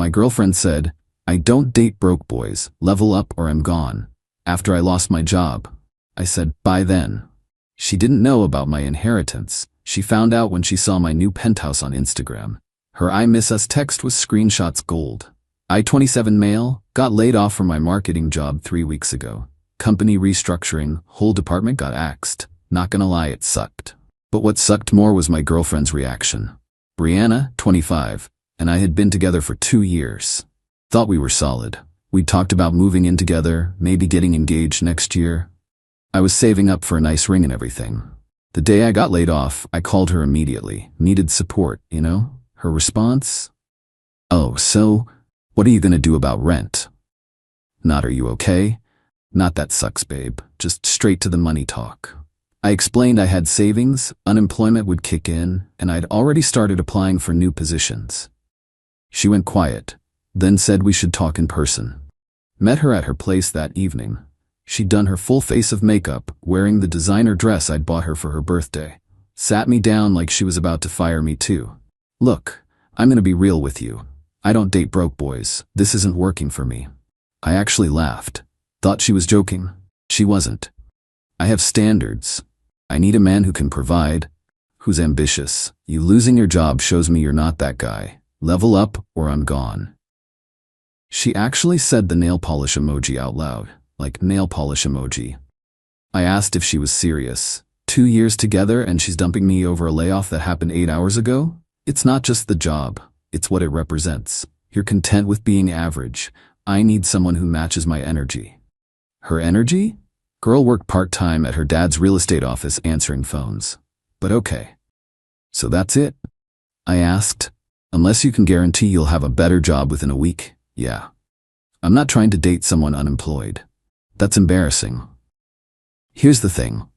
My girlfriend said, "I don't date broke boys, level up or I'm gone." After I lost my job, I said, "Bye then." She didn't know about my inheritance. She found out when she saw my new penthouse on Instagram. Her "I miss us" text was screenshots gold. I, 27 male, got laid off from my marketing job 3 weeks ago. Company restructuring, whole department got axed. Not gonna lie, it sucked. But what sucked more was my girlfriend's reaction. Brianna, 25, and I had been together for 2 years. Thought we were solid. We talked about moving in together, maybe getting engaged next year. I was saving up for a nice ring and everything. The day I got laid off, I called her immediately. Needed support, you know? Her response? "Oh, so, what are you gonna do about rent?" Not "Are you okay?" Not "That sucks, babe." Just straight to the money talk. I explained I had savings, unemployment would kick in, and I'd already started applying for new positions. She went quiet, then said we should talk in person. Met her at her place that evening. She'd done her full face of makeup, wearing the designer dress I'd bought her for her birthday. Sat me down like she was about to fire me too. "Look, I'm gonna be real with you. I don't date broke boys. This isn't working for me." I actually laughed. Thought she was joking. She wasn't. I have standards. I need a man who can provide, who's ambitious. You losing your job shows me you're not that guy. Level up or I'm gone. She actually said the nail polish emoji out loud, like nail polish emoji. I asked if she was serious. 2 years together and she's dumping me over a layoff that happened 8 hours ago? It's not just the job, it's what it represents. You're content with being average. I need someone who matches my energy. Her energy? Girl worked part-time at her dad's real estate office answering phones. But okay. "So that's it?" I asked. "Unless you can guarantee you'll have a better job within a week, yeah. I'm not trying to date someone unemployed. That's embarrassing." Here's the thing.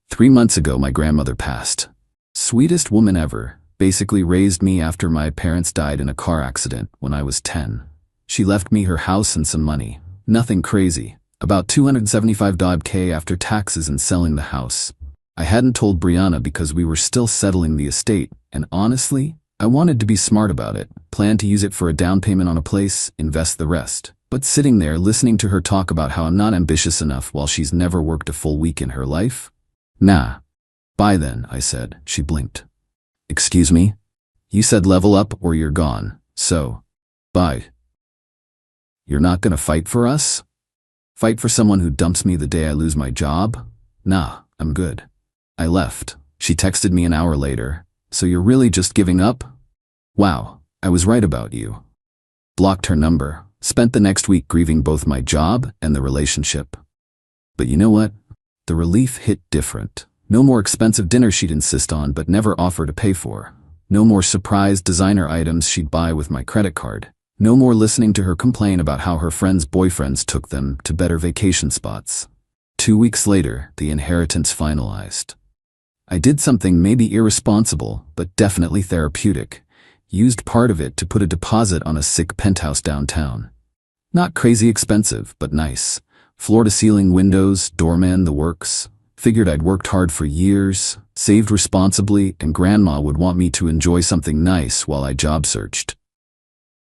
3 months ago my grandmother passed. Sweetest woman ever, basically raised me after my parents died in a car accident when I was 10. She left me her house and some money. Nothing crazy. About $275,000 after taxes and selling the house. I hadn't told Brianna because we were still settling the estate, and honestly, I wanted to be smart about it. Planned to use it for a down payment on a place, invest the rest. But sitting there listening to her talk about how I'm not ambitious enough while she's never worked a full week in her life? "Nah. Bye then," I said. She blinked. "Excuse me? You said level up or you're gone, so, bye." "You're not gonna fight for us? Fight for someone who dumps me the day I lose my job? Nah, I'm good." I left. She texted me an hour later. "So you're really just giving up? Wow, I was right about you." Blocked her number. Spent the next week grieving both my job and the relationship. But you know what? The relief hit different. No more expensive dinner she'd insist on but never offer to pay for. No more surprise designer items she'd buy with my credit card. No more listening to her complain about how her friends' boyfriends took them to better vacation spots. 2 weeks later, the inheritance finalized. I did something maybe irresponsible, but definitely therapeutic. Used part of it to put a deposit on a sick penthouse downtown. Not crazy expensive, but nice. Floor-to-ceiling windows, doorman, the works. Figured I'd worked hard for years, saved responsibly, and grandma would want me to enjoy something nice while I job searched.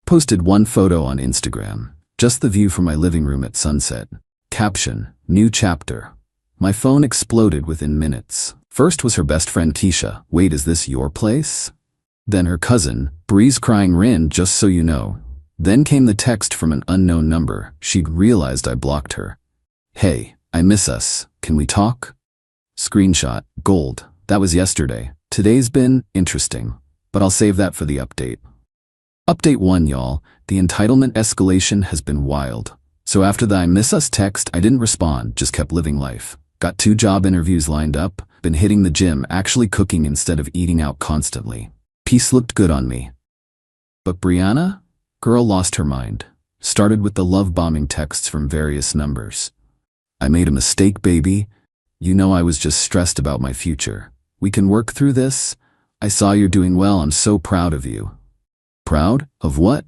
Posted one photo on Instagram, just the view from my living room at sunset. Caption, "New chapter." My phone exploded within minutes. First was her best friend Keisha. "Wait, is this your place?" Then her cousin, "Breeze crying Rin, just so you know." Then came the text from an unknown number. She'd realized I blocked her. "Hey, I miss us. Can we talk?" Screenshot, gold. That was yesterday. Today's been interesting, but I'll save that for the update. Update 1, y'all. The entitlement escalation has been wild. So after the "I miss us" text, I didn't respond, just kept living life. Got 2 job interviews lined up, been hitting the gym, actually cooking instead of eating out constantly. Peace looked good on me. But Brianna? Girl lost her mind. Started with the love bombing texts from various numbers. "I made a mistake, baby. You know I was just stressed about my future. We can work through this. I saw you're doing well. I'm so proud of you." Proud? Of what?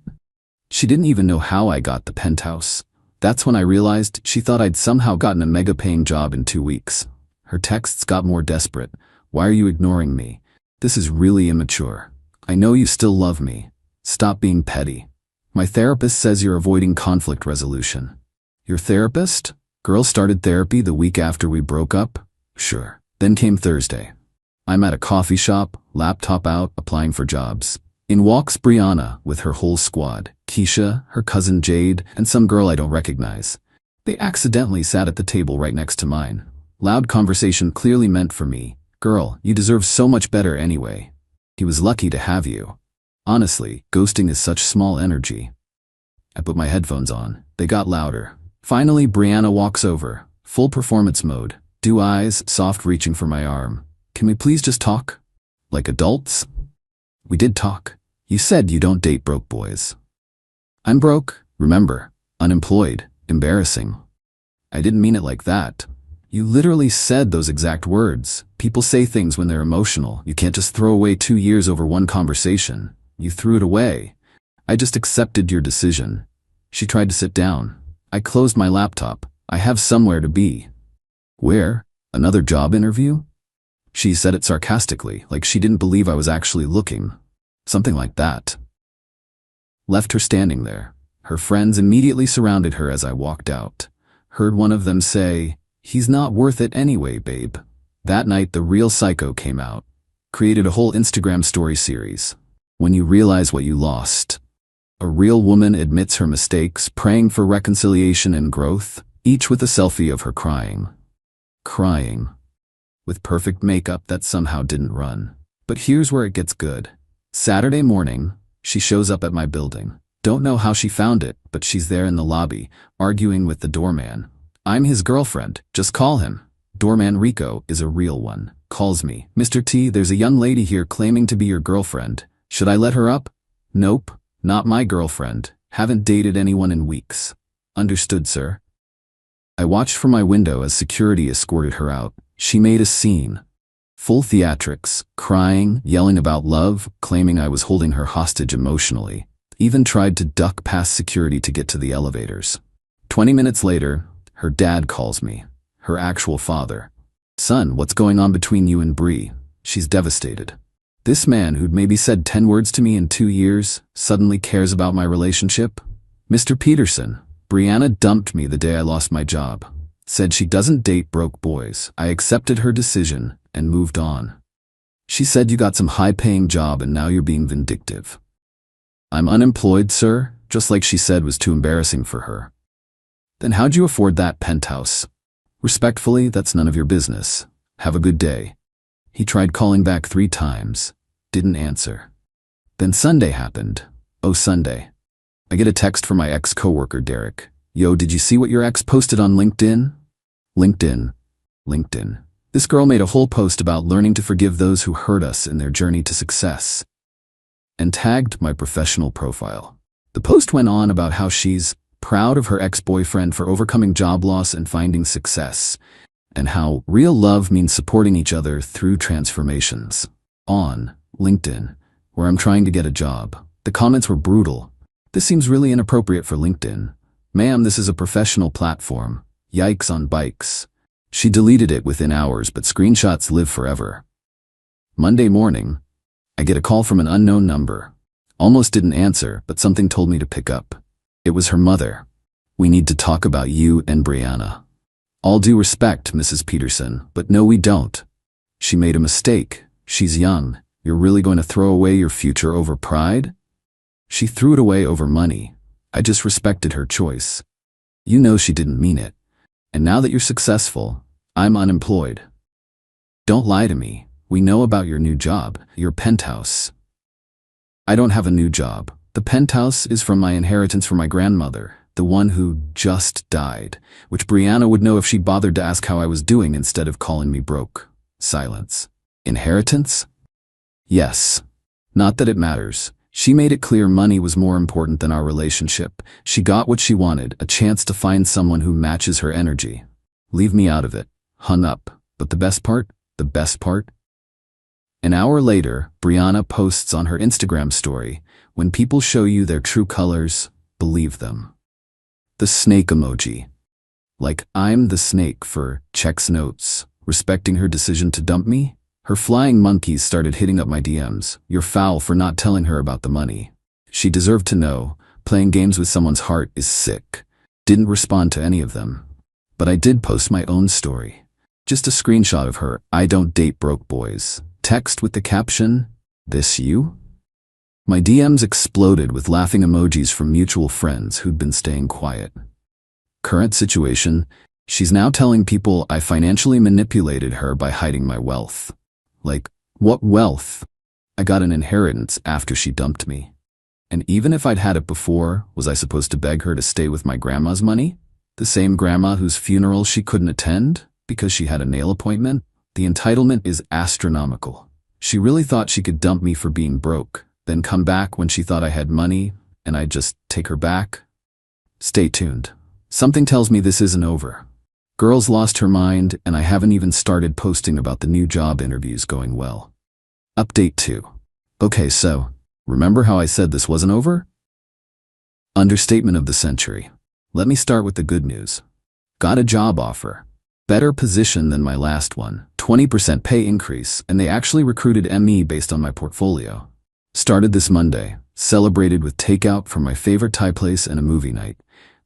She didn't even know how I got the penthouse. That's when I realized she thought I'd somehow gotten a mega-paying job in 2 weeks. Her texts got more desperate. "Why are you ignoring me? This is really immature. I know you still love me. Stop being petty." My therapist says you're avoiding conflict resolution. Your therapist? Girl started therapy the week after we broke up? Sure. Then came Thursday. I'm at a coffee shop, laptop out, applying for jobs. In walks Brianna with her whole squad, Keisha, her cousin Jade, and some girl I don't recognize. They accidentally sat at the table right next to mine. Loud conversation clearly meant for me. Girl, you deserve so much better anyway. He was lucky to have you. Honestly, ghosting is such small energy. I put my headphones on. They got louder. Finally, Brianna walks over. Full performance mode. Dew eyes, soft reaching for my arm. Can we please just talk? Like adults? We did talk. You said you don't date broke boys. I'm broke, remember. Unemployed. Embarrassing. I didn't mean it like that. You literally said those exact words. People say things when they're emotional. You can't just throw away 2 years over one conversation. You threw it away. I just accepted your decision. She tried to sit down. I closed my laptop. I have somewhere to be. Where? Another job interview? She said it sarcastically, like she didn't believe I was actually looking. Something like that. Left her standing there. Her friends immediately surrounded her as I walked out. Heard one of them say, "He's not worth it anyway, babe." That night, the real psycho came out. Created a whole Instagram story series. When you realize what you lost. A real woman admits her mistakes, praying for reconciliation and growth, each with a selfie of her crying. Crying. With perfect makeup that somehow didn't run. But here's where it gets good. Saturday morning, she shows up at my building. Don't know how she found it, but she's there in the lobby, arguing with the doorman. I'm his girlfriend, just call him. Doorman Rico is a real one. Calls me, "Mr. T, there's a young lady here claiming to be your girlfriend. Should I let her up?" Nope, not my girlfriend. Haven't dated anyone in weeks. Understood, sir. I watched from my window as security escorted her out. She made a scene. Full theatrics, crying, yelling about love, claiming I was holding her hostage emotionally. Even tried to duck past security to get to the elevators. 20 minutes later, her dad calls me. Her actual father. "Son, what's going on between you and Bree?" She's devastated. This man who'd maybe said 10 words to me in 2 years suddenly cares about my relationship? "Mr. Peterson, Brianna dumped me the day I lost my job. Said she doesn't date broke boys. I accepted her decision and moved on. She said you got some high-paying job and now you're being vindictive." "I'm unemployed, sir," just like she said was too embarrassing for her. "Then how'd you afford that penthouse?" "Respectfully, that's none of your business. Have a good day." He tried calling back 3 times. Didn't answer. Then Sunday happened. Oh, Sunday. I get a text from my ex-coworker Derek. "Yo, did you see what your ex posted on LinkedIn?" LinkedIn. This girl made a whole post about learning to forgive those who hurt us in their journey to success. And tagged my professional profile. The post went on about how she's proud of her ex-boyfriend for overcoming job loss and finding success, and how real love means supporting each other through transformations. On LinkedIn, where I'm trying to get a job. The comments were brutal. "This seems really inappropriate for LinkedIn. Ma'am, this is a professional platform. Yikes on bikes." She deleted it within hours, but screenshots live forever. Monday morning, I get a call from an unknown number. Almost didn't answer, but something told me to pick up. It was her mother. "We need to talk about you and Brianna." "All due respect, Mrs. Peterson, but no, we don't. She made a mistake. She's young. You're really going to throw away your future over pride?" She threw it away over money. I just respected her choice. You know she didn't mean it. And now that you're successful, I'm unemployed. Don't lie to me. We know about your new job, your penthouse. I don't have a new job. The penthouse is from my inheritance from my grandmother, the one who just died, which Brianna would know if she bothered to ask how I was doing instead of calling me broke. Silence. Inheritance? Yes. Not that it matters. She made it clear money was more important than our relationship. She got what she wanted, a chance to find someone who matches her energy. Leave me out of it. Hung up. But the best part? An hour later, Brianna posts on her Instagram story, "When people show you their true colors, believe them." The snake emoji. Like I'm the snake for checks notes, respecting her decision to dump me. Her flying monkeys started hitting up my DMs. "You're foul for not telling her about the money. She deserved to know, Playing games with someone's heart is sick. Didn't respond to any of them. But I did post my own story. Just a screenshot of her "I don't date broke boys" text with the caption, "This you?" My DMs exploded with laughing emojis from mutual friends who'd been staying quiet. Current situation, she's now telling people I financially manipulated her by hiding my wealth. Like, what wealth? I got an inheritance after she dumped me. And even if I'd had it before, was I supposed to beg her to stay with my grandma's money? The same grandma whose funeral she couldn't attend because she had a nail appointment? The entitlement is astronomical. She really thought she could dump me for being broke, then come back when she thought I had money, and I'd just take her back? Stay tuned. Something tells me this isn't over. Girl's lost her mind, and I haven't even started posting about the new job interviews going well. Update 2. Okay, so, remember how I said this wasn't over? Understatement of the century. Let me start with the good news. Got a job offer. Better position than my last one, 20% pay increase, and they actually recruited ME based on my portfolio. Started this Monday, celebrated with takeout from my favorite Thai place and a movie night,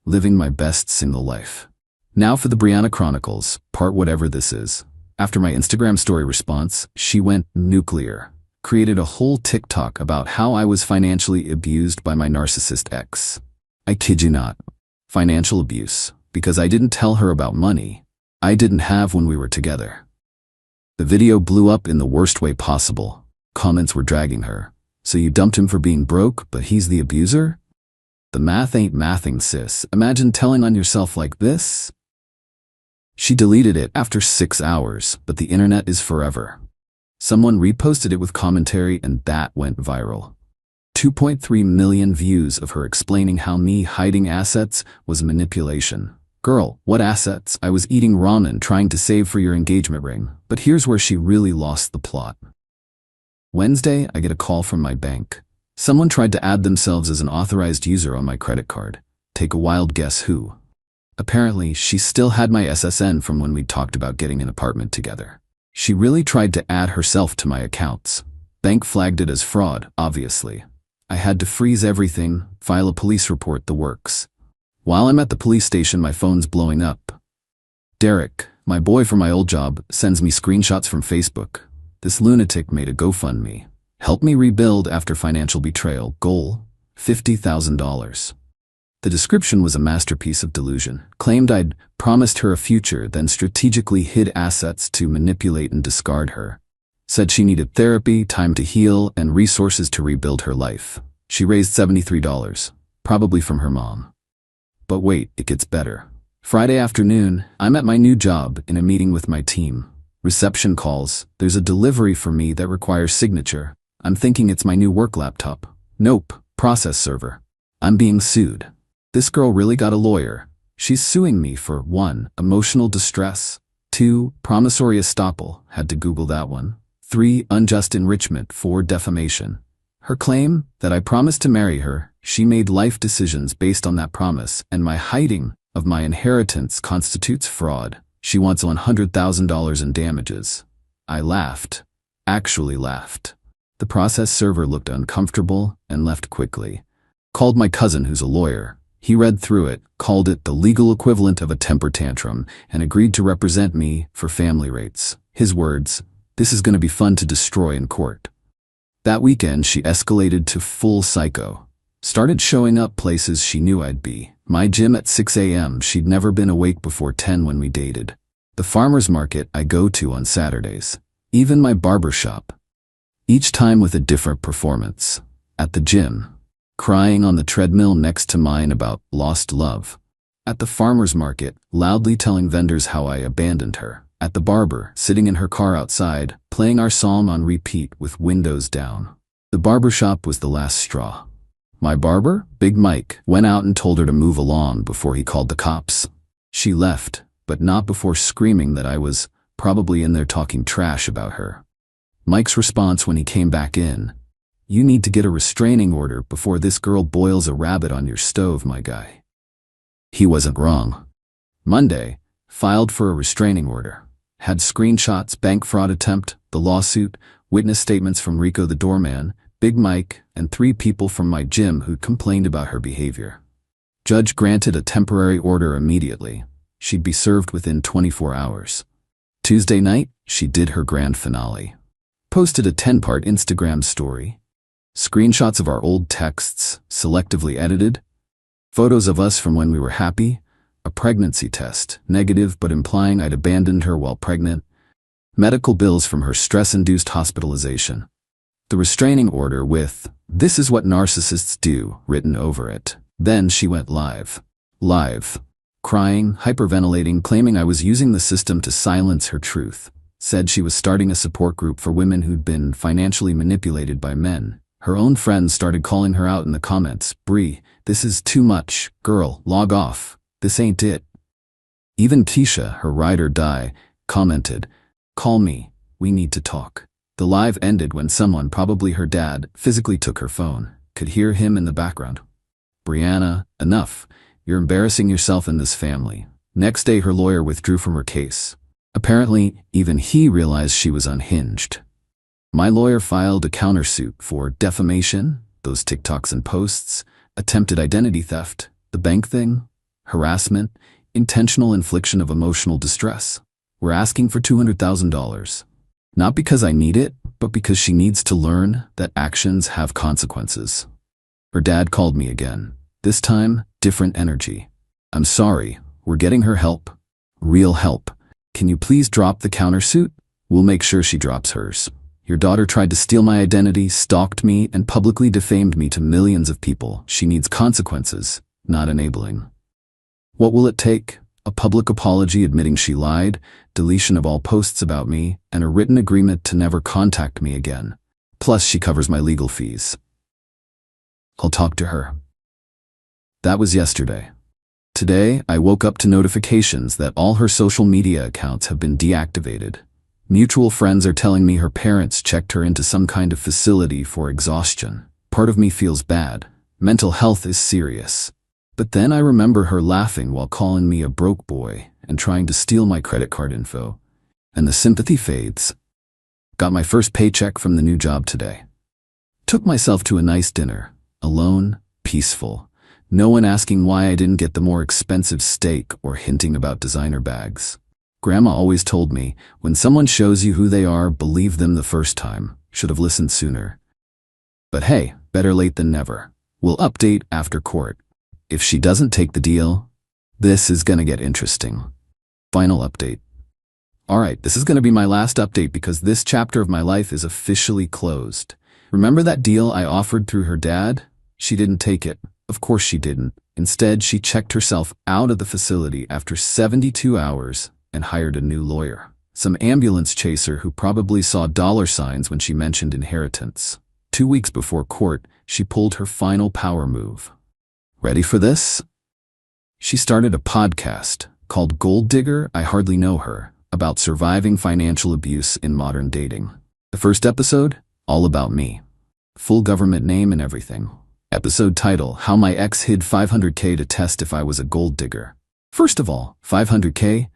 living my best single life. Now for the Brianna Chronicles, part whatever this is. After my Instagram story response, she went nuclear. Created a whole TikTok about how I was financially abused by my narcissist ex. I kid you not. Financial abuse, because I didn't tell her about money I didn't have when we were together. The video blew up in the worst way possible. Comments were dragging her. So you dumped him for being broke, but he's the abuser? The math ain't mathing, sis. Imagine telling on yourself like this. She deleted it after 6 hours, but the internet is forever. Someone reposted it with commentary and that went viral. 2.3 million views of her explaining how me hiding assets was manipulation. Girl, what assets? I was eating ramen trying to save for your engagement ring. But here's where she really lost the plot. Wednesday, I get a call from my bank. Someone tried to add themselves as an authorized user on my credit card. Take a wild guess who. Apparently, she still had my SSN from when we talked about getting an apartment together. She really tried to add herself to my accounts. Bank flagged it as fraud, obviously. I had to freeze everything, file a police report, the works. While I'm at the police station, my phone's blowing up. Derek, my boy from my old job, sends me screenshots from Facebook. This lunatic made a GoFundMe. Help me rebuild after financial betrayal. Goal, $50,000. The description was a masterpiece of delusion. Claimed I'd promised her a future, then strategically hid assets to manipulate and discard her. Said she needed therapy, time to heal, and resources to rebuild her life. She raised $73, probably from her mom. But wait, it gets better. Friday afternoon, I'm at my new job in a meeting with my team. Reception calls. There's a delivery for me that requires signature. I'm thinking it's my new work laptop. Nope, process server. I'm being sued. This girl really got a lawyer. She's suing me for 1. Emotional distress, 2. Promissory estoppel, had to Google that one, 3. Unjust enrichment, 4. Defamation. Her claim that I promised to marry her, she made life decisions based on that promise, and my hiding of my inheritance constitutes fraud. She wants $100,000 in damages. I laughed. Actually laughed. The process server looked uncomfortable and left quickly. Called my cousin who's a lawyer. He read through it, called it the legal equivalent of a temper tantrum, and agreed to represent me for family rates. His words, "This is going to be fun to destroy in court." That weekend, she escalated to full psycho. Started showing up places she knew I'd be. My gym at 6 a.m. She'd never been awake before 10 when we dated. The farmer's market I go to on Saturdays. Even my barber shop. Each time with a different performance. At the gym. Crying on the treadmill next to mine about lost love. At the farmer's market, loudly telling vendors how I abandoned her. At the barber, sitting in her car outside, playing our psalm on repeat with windows down. The barber shop was the last straw. My barber, Big Mike, went out and told her to move along before he called the cops. She left, but not before screaming that I was probably in there talking trash about her. Mike's response when he came back in, "You need to get a restraining order before this girl boils a rabbit on your stove, my guy." He wasn't wrong. Monday, filed for a restraining order. Had screenshots, bank fraud attempt, the lawsuit, witness statements from Rico the doorman, Big Mike, and 3 people from my gym who complained about her behavior. Judge granted a temporary order immediately. She'd be served within 24 hours. Tuesday night, she did her grand finale. Posted a 10-part Instagram story. Screenshots of our old texts, selectively edited. Photos of us from when we were happy. A pregnancy test, negative but implying I'd abandoned her while pregnant. Medical bills from her stress-induced hospitalization. The restraining order with, "This is what narcissists do," written over it. Then she went live. Crying, hyperventilating, claiming I was using the system to silence her truth. Said she was starting a support group for women who'd been financially manipulated by men. Her own friends started calling her out in the comments. "Bree, this is too much. Girl, log off. This ain't it." Even Tisha, her ride or die, commented, "Call me. We need to talk." The live ended when someone, probably her dad, physically took her phone. Could hear him in the background. "Brianna, enough. You're embarrassing yourself in this family." Next day, her lawyer withdrew from her case. Apparently, even he realized she was unhinged. My lawyer filed a countersuit for defamation, those TikToks and posts, attempted identity theft, the bank thing, harassment, intentional infliction of emotional distress. We're asking for $200,000. Not because I need it, but because she needs to learn that actions have consequences. Her dad called me again. This time, different energy. "I'm sorry, we're getting her help. Real help. Can you please drop the countersuit? We'll make sure she drops hers. Your daughter tried to steal my identity, stalked me, and publicly defamed me to millions of people. She needs consequences, not enabling." What will it take? A public apology admitting she lied, deletion of all posts about me, and a written agreement to never contact me again. Plus, she covers my legal fees. I'll talk to her. That was yesterday. Today, I woke up to notifications that all her social media accounts have been deactivated. Mutual friends are telling me her parents checked her into some kind of facility for exhaustion. Part of me feels bad. Mental health is serious. But then I remember her laughing while calling me a broke boy and trying to steal my credit card info. And the sympathy fades. Got my first paycheck from the new job today. Took myself to a nice dinner. Alone, peaceful. No one asking why I didn't get the more expensive steak or hinting about designer bags. Grandma always told me, when someone shows you who they are, believe them the first time. Should have listened sooner. But hey, better late than never. We'll update after court. If she doesn't take the deal, this is gonna get interesting. Final update. Alright, this is gonna be my last update because this chapter of my life is officially closed. Remember that deal I offered through her dad? She didn't take it. Of course she didn't. Instead, she checked herself out of the facility after 72 hours and hired a new lawyer. Some ambulance chaser who probably saw dollar signs when she mentioned inheritance. 2 weeks before court, she pulled her final power move. Ready for this? She started a podcast called Gold Digger, I Hardly Know Her, about surviving financial abuse in modern dating. The first episode? All about me. Full government name and everything. Episode title, How My Ex Hid $500K to Test If I Was a Gold Digger. First of all, $500K?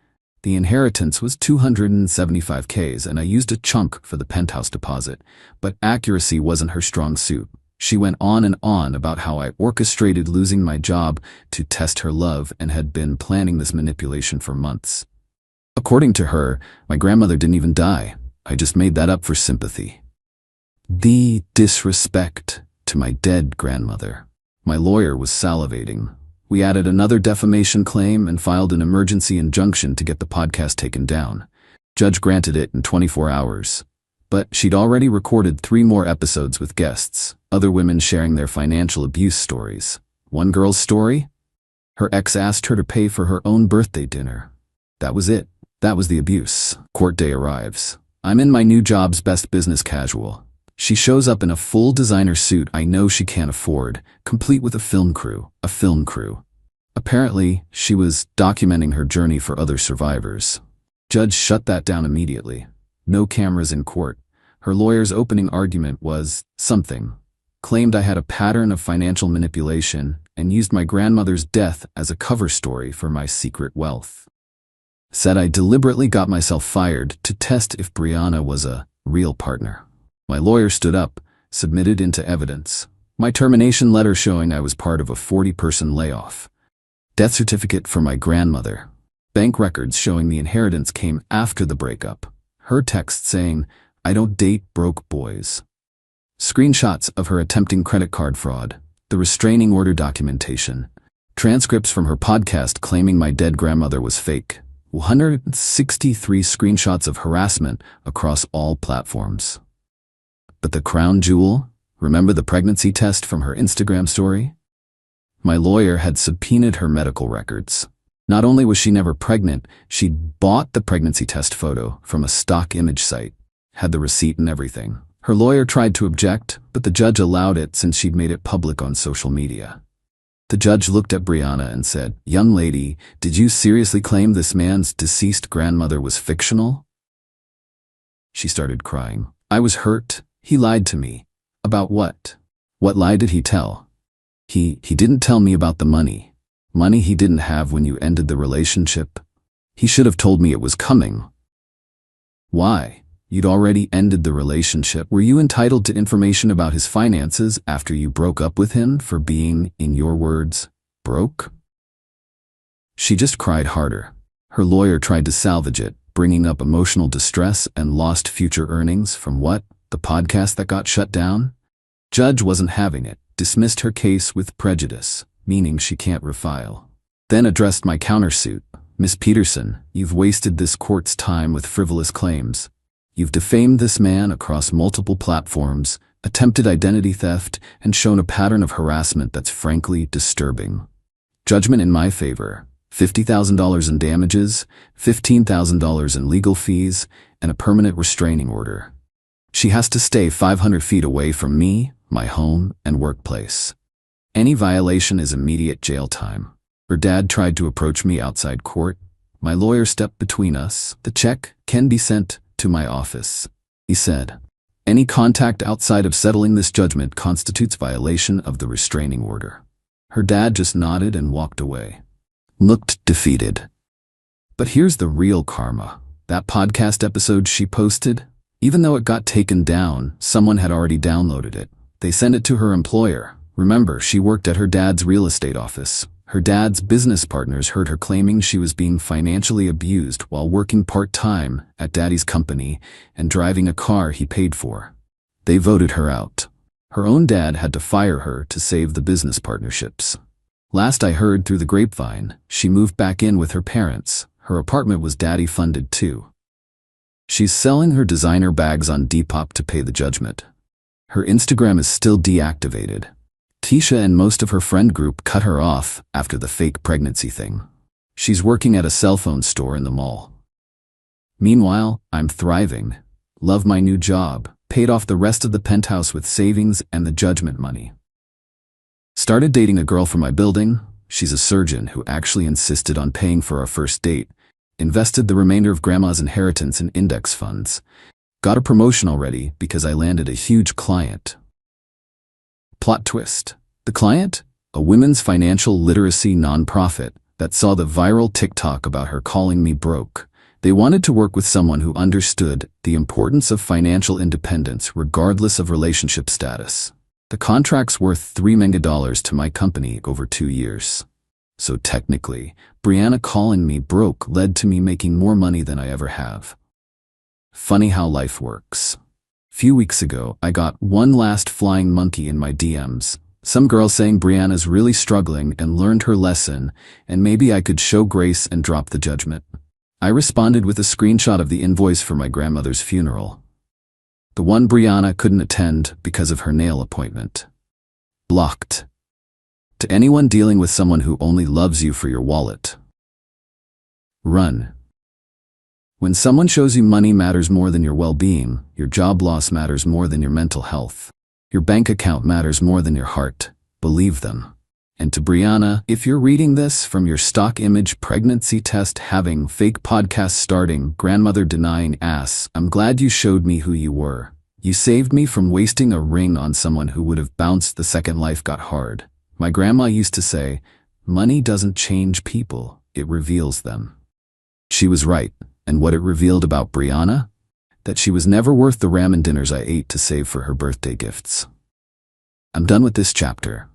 The inheritance was $275K and I used a chunk for the penthouse deposit, but accuracy wasn't her strong suit. She went on and on about how I orchestrated losing my job to test her love and had been planning this manipulation for months. According to her, my grandmother didn't even die. I just made that up for sympathy. The disrespect to my dead grandmother. My lawyer was salivating. We added another defamation claim and filed an emergency injunction to get the podcast taken down. Judge granted it in 24 hours. But she'd already recorded 3 more episodes with guests, other women sharing their financial abuse stories. One girl's story? Her ex asked her to pay for her own birthday dinner. That was it. That was the abuse. Court day arrives. I'm in my new job's best business casual. She shows up in a full designer suit I know she can't afford, complete with a film crew. Apparently, she was documenting her journey for other survivors. Judge shut that down immediately. No cameras in court. Her lawyer's opening argument was something. Claimed I had a pattern of financial manipulation and used my grandmother's death as a cover story for my secret wealth. Said I deliberately got myself fired to test if Brianna was a real partner. My lawyer stood up, submitted into evidence. My termination letter showing I was part of a 40-person layoff. Death certificate for my grandmother. Bank records showing the inheritance came after the breakup. Her text saying, "I don't date broke boys." Screenshots of her attempting credit card fraud. The restraining order documentation. Transcripts from her podcast claiming my dead grandmother was fake. 163 screenshots of harassment across all platforms. But the crown jewel? Remember the pregnancy test from her Instagram story? My lawyer had subpoenaed her medical records. Not only was she never pregnant, she'd bought the pregnancy test photo from a stock image site, had the receipt and everything. Her lawyer tried to object, but the judge allowed it since she'd made it public on social media. The judge looked at Brianna and said, "Young lady, did you seriously claim this man's deceased grandmother was fictional?" She started crying. "I was hurt. He lied to me." "About what? What lie did he tell?" He didn't tell me about the money. Money he didn't have when you ended the relationship. He should have told me it was coming." "Why? You'd already ended the relationship. Were you entitled to information about his finances after you broke up with him for being, in your words, broke?" She just cried harder. Her lawyer tried to salvage it, bringing up emotional distress and lost future earnings from what? The podcast that got shut down? Judge wasn't having it, dismissed her case with prejudice, meaning she can't refile. Then addressed my countersuit. "Miss Peterson, you've wasted this court's time with frivolous claims. You've defamed this man across multiple platforms, attempted identity theft, and shown a pattern of harassment that's frankly disturbing. Judgment in my favor: $50,000 in damages, $15,000 in legal fees, and a permanent restraining order. She has to stay 500 feet away from me, my home, and workplace. Any violation is immediate jail time." Her dad tried to approach me outside court. My lawyer stepped between us. "The check can be sent to my office," he said. "Any contact outside of settling this judgment constitutes violation of the restraining order." Her dad just nodded and walked away. Looked defeated. But here's the real karma. That podcast episode she posted, even though it got taken down, someone had already downloaded it. They sent it to her employer. Remember, she worked at her dad's real estate office. Her dad's business partners heard her claiming she was being financially abused while working part-time at daddy's company and driving a car he paid for. They voted her out. Her own dad had to fire her to save the business partnerships. Last I heard through the grapevine, she moved back in with her parents. Her apartment was daddy-funded too. She's selling her designer bags on Depop to pay the judgment. Her Instagram is still deactivated. Tisha and most of her friend group cut her off after the fake pregnancy thing. She's working at a cell phone store in the mall. Meanwhile, I'm thriving. Love my new job. Paid off the rest of the penthouse with savings and the judgment money. Started dating a girl from my building. She's a surgeon who actually insisted on paying for our first date. Invested the remainder of grandma's inheritance in index funds. Got a promotion already because I landed a huge client. Plot twist. The client? A women's financial literacy nonprofit that saw the viral TikTok about her calling me broke. They wanted to work with someone who understood the importance of financial independence regardless of relationship status. The contract's worth $3 million to my company over 2 years. So technically, Brianna calling me broke led to me making more money than I ever have. Funny how life works. Few weeks ago, I got one last flying monkey in my DMs. Some girl saying Brianna's really struggling and learned her lesson, and maybe I could show grace and drop the judgment. I responded with a screenshot of the invoice for my grandmother's funeral. The one Brianna couldn't attend because of her nail appointment. Blocked. To anyone dealing with someone who only loves you for your wallet. Run. When someone shows you money matters more than your well-being, your job loss matters more than your mental health, your bank account matters more than your heart, believe them. And to Brianna, if you're reading this from your stock image pregnancy test having, fake podcast starting, grandmother denying ass, I'm glad you showed me who you were. You saved me from wasting a ring on someone who would have bounced the second life got hard. My grandma used to say, money doesn't change people, it reveals them. She was right. And what it revealed about Brianna? That she was never worth the ramen dinners I ate to save for her birthday gifts. I'm done with this chapter.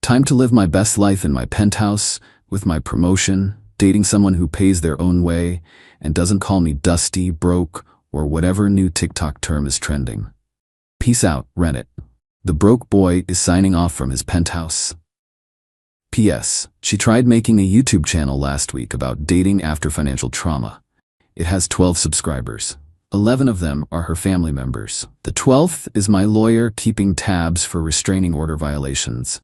Time to live my best life in my penthouse, with my promotion, dating someone who pays their own way, and doesn't call me dusty, broke, or whatever new TikTok term is trending. Peace out, Reddit. The broke boy is signing off from his penthouse. P.S. She tried making a YouTube channel last week about dating after financial trauma. It has 12 subscribers. 11 of them are her family members. The 12th is my lawyer keeping tabs for restraining order violations.